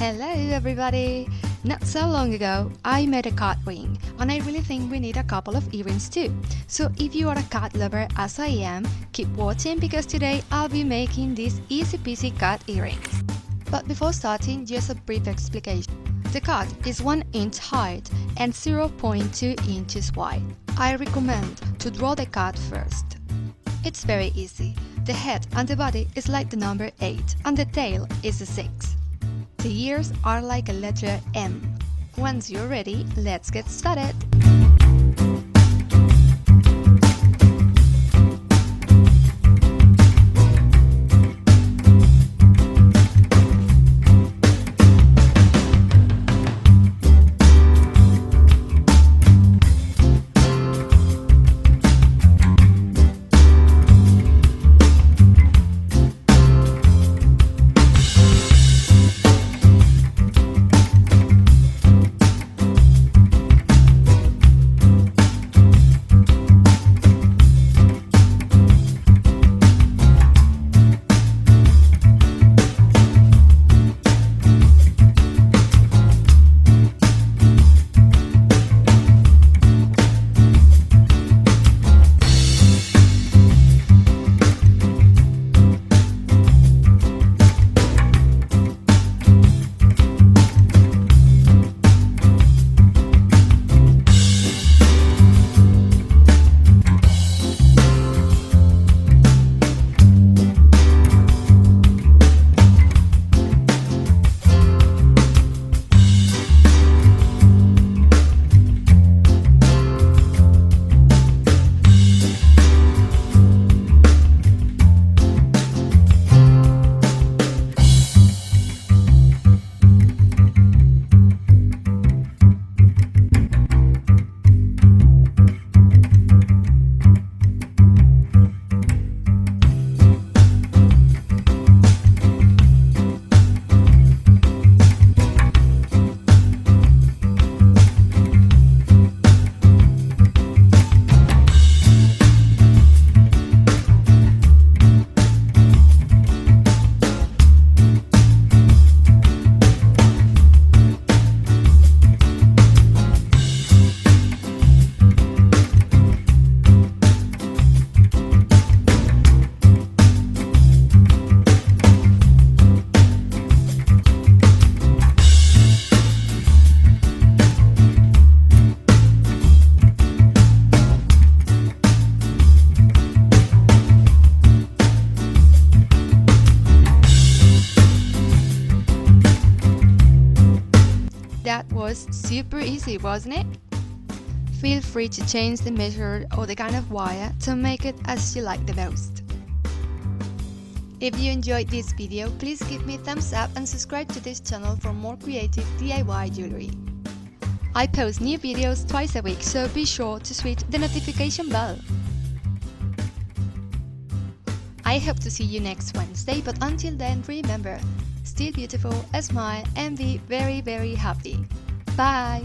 Hello everybody! Not so long ago, I made a cat ring, and I really think we need a couple of earrings too. So if you are a cat lover as I am, keep watching because today I'll be making these easy peasy cat earrings. But before starting, just a brief explanation. The cat is 1 inch height and 0.2 inches wide. I recommend to draw the cat first. It's very easy. The head and the body is like the number 8 and the tail is a 6. The ears are like a letter M. Once you're ready, let's get started! That was super easy, wasn't it? Feel free to change the measure or the kind of wire to make it as you like the most. If you enjoyed this video, please give me a thumbs up and subscribe to this channel for more creative DIY jewelry. I post new videos twice a week, so be sure to switch the notification bell. I hope to see you next Wednesday, but until then, remember, still beautiful, smile and be very, very happy. Bye!